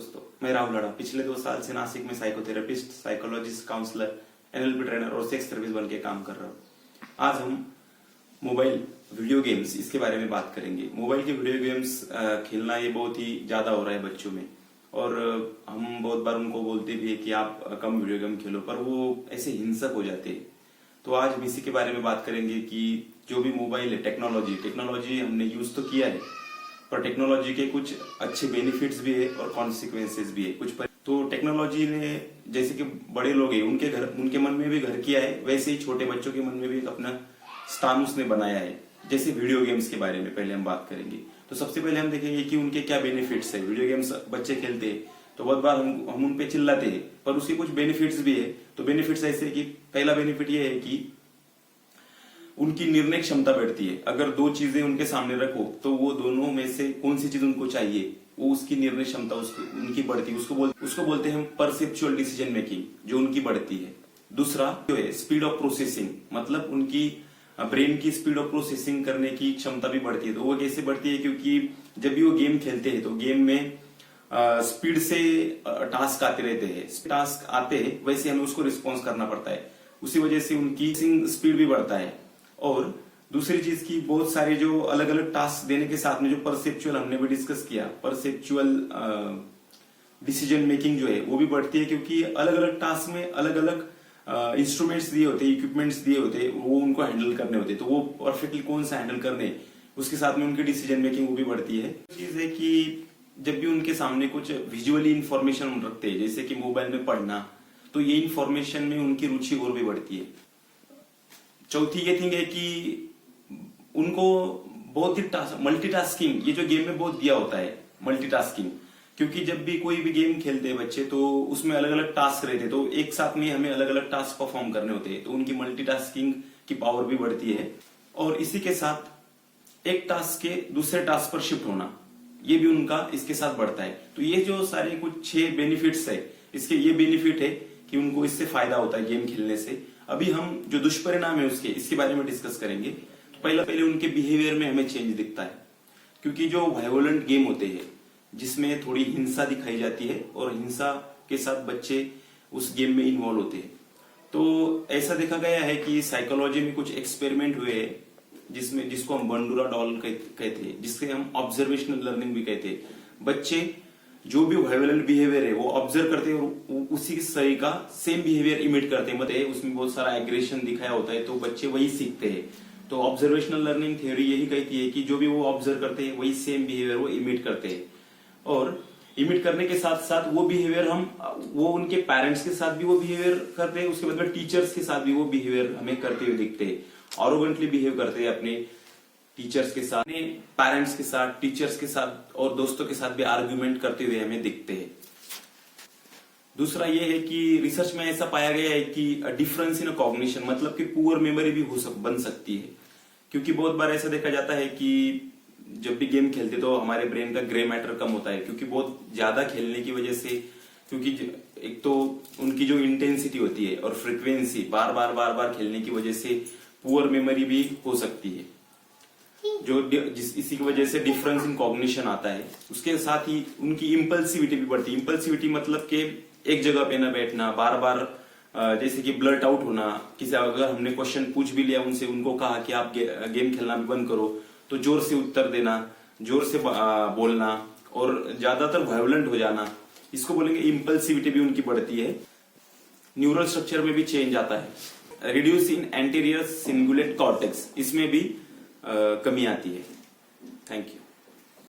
दोस्तों, मैं राहुल लड़ा पिछले 2 साल से नासिक में psychotherapist, psychologist, counsellor, NLP trainer और सेक्स थेरेपिस्ट बन के काम कर रहा हूँ। आज हम मोबाइल वीडियो गेम्स इसके बारे में बात करेंगे। मोबाइल के वीडियो गेम्स खेलना ये बहुत ही ज्यादा हो रहा है बच्चों में, और हम बहुत बार उनको बोलते भी है कि आप कम वीडियो गेम खेलो, पर वो ऐसे हिंसक हो जाते हैं। तो आज हम इसी के बारे में बात करेंगे कि जो भी मोबाइल है, टेक्नोलॉजी हमने यूज तो किया है, पर टेक्नोलॉजी के कुछ अच्छे बेनिफिट्स भी है और कॉन्सिक्वेंसेस भी है तो टेक्नोलॉजी ने, जैसे कि बड़े लोग हैं उनके मन में भी घर किया है, वैसे ही छोटे बच्चों के मन में भी एक अपना स्थान उसने बनाया है। जैसे वीडियो गेम्स के बारे में पहले हम बात करेंगे। तो सबसे पहले हम देखेंगे कि उनके क्या बेनिफिट्स है। वीडियो गेम्स बच्चे खेलते हैं तो बहुत बार हम उन पे चिल्लाते हैं, पर उसके कुछ बेनिफिट्स भी है। तो बेनिफिट्स ऐसे कि पहला बेनिफिट ये है कि उनकी निर्णय क्षमता बढ़ती है। अगर 2 चीजें उनके सामने रखो तो वो दोनों में से कौन सी चीज उनको चाहिए, वो उसकी निर्णय क्षमता उनकी बढ़ती है। उसको बोलते हैं हम परसेप्चुअल डिसीजन मेकिंग, जो उनकी बढ़ती है। दूसरा जो है स्पीड ऑफ प्रोसेसिंग, मतलब उनकी ब्रेन की स्पीड ऑफ प्रोसेसिंग करने की क्षमता भी बढ़ती है। तो वो कैसे बढ़ती है, क्योंकि जब भी वो गेम खेलते हैं तो गेम में स्पीड से टास्क आते रहते हैं। टास्क आते हैं वैसे हमें उसको रिस्पॉन्स करना पड़ता है, उसी वजह से उनकी स्पीड भी बढ़ता है। और दूसरी चीज की बहुत सारे जो अलग अलग टास्क देने के साथ में जो परसेप्चुअल हमने भी डिस्कस किया, परसेप्चुअल डिसीजन मेकिंग जो है वो भी बढ़ती है, क्योंकि अलग अलग टास्क में अलग अलग इंस्ट्रूमेंट्स दिए होते हैं, इक्विपमेंट्स दिए होते हैं, वो उनको हैंडल करने होते हैं। तो वो परफेक्टली कौन सा हैंडल करने, उसके साथ में उनकी डिसीजन मेकिंग वो भी बढ़ती है। चीज है कि जब भी उनके सामने कुछ विजुअली इंफॉर्मेशन रखते हैं, जैसे कि मोबाइल में पढ़ना, तो ये इंफॉर्मेशन में उनकी रुचि और भी बढ़ती है। चौथी ये थिंग है कि उनको बहुत ही मल्टीटास्किंग, ये जो गेम में बहुत दिया होता है मल्टीटास्किंग, क्योंकि जब भी कोई भी गेम खेलते हैं बच्चे तो उसमें अलग अलग टास्क रहते हैं, तो एक साथ में हमें अलग अलग टास्क परफॉर्म करने होते हैं, तो उनकी मल्टीटास्किंग की पावर भी बढ़ती है। और इसी के साथ एक टास्क के दूसरे टास्क पर शिफ्ट होना, ये भी उनका इसके साथ बढ़ता है। तो ये जो सारे कुछ 6 बेनिफिट्स है, इसके ये बेनिफिट है कि उनको इससे फायदा होता है गेम खेलने से। अभी हम जो दुष्परिणाम है इसके बारे में डिस्कस करेंगे। तो पहले उनके बिहेवियर में हमें चेंज दिखता है, क्योंकि जो वायोलेंट गेम होते हैं जिसमें थोड़ी हिंसा दिखाई जाती है और हिंसा के साथ बच्चे उस गेम में इन्वॉल्व होते हैं, तो ऐसा देखा गया है कि साइकोलॉजी में कुछ एक्सपेरिमेंट हुए हैं जिसको हम बंडूरा डॉल कहते हैं, जिससे हम ऑब्जर्वेशनल लर्निंग भी कहते हैं। बच्चे जो भी वायोलेंट बिहेवियर है वो ऑब्जर्व करते हैं और उसी सही का सेम बिहेवियर इमिट करते हैं। मतलब उसमें बहुत सारा एग्रेशन दिखाया होता है, तो बच्चे वही सीखते हैं। तो ऑब्जर्वेशनल लर्निंग थ्योरी यही कहती है कि जो भी वो ऑब्जर्व करते हैं वही सेम बिहेवियर वो इमिट करते हैं, और इमिट करने के साथ साथ वो बिहेवियर वो उनके पेरेंट्स के साथ भी वो बिहेवियर करते हैं, उसके बाद में टीचर्स के साथ भी वो बिहेवियर हमें करते हुए दिखते हैं। ऑरोगेंटली बिहेव करते हैं अपने टीचर्स के साथ, अपने पेरेंट्स के साथ, टीचर्स के साथ और दोस्तों के साथ भी आर्ग्यूमेंट करते हुए हमें दिखते हैं। दूसरा ये है कि रिसर्च में ऐसा पाया गया है कि डिफरेंस इन कॉग्निशन, मतलब कि पुअर मेमोरी भी बन सकती है, क्योंकि बहुत बार ऐसा देखा जाता है कि जब भी गेम खेलते तो हमारे ब्रेन का ग्रे मैटर कम होता है, क्योंकि बहुत ज्यादा खेलने की वजह से, क्योंकि एक तो उनकी जो इंटेंसिटी होती है और फ्रिक्वेंसी बार बार खेलने की वजह से पुअर मेमोरी भी हो सकती है, इसी की वजह से डिफरेंस इन कॉग्निशन आता है। उसके साथ ही उनकी इम्पल्सिविटी भी बढ़ती है। इम्पल्सिविटी मतलब कि एक जगह पे ना बैठना, बार बार जैसे कि ब्लर्ट आउट होना, किसी अगर हमने क्वेश्चन पूछ भी लिया उनसे, उनको कहा कि आप गेम खेलना भी बंद करो, तो जोर से उत्तर देना, जोर से बोलना और ज्यादातर वायोलेंट हो जाना, इसको बोलेंगे इम्पल्सिविटी भी उनकी बढ़ती है। न्यूरल स्ट्रक्चर में भी चेंज आता है। Reduce in anterior cingulate cortex, इसमें भी कमी आती है। Thank you.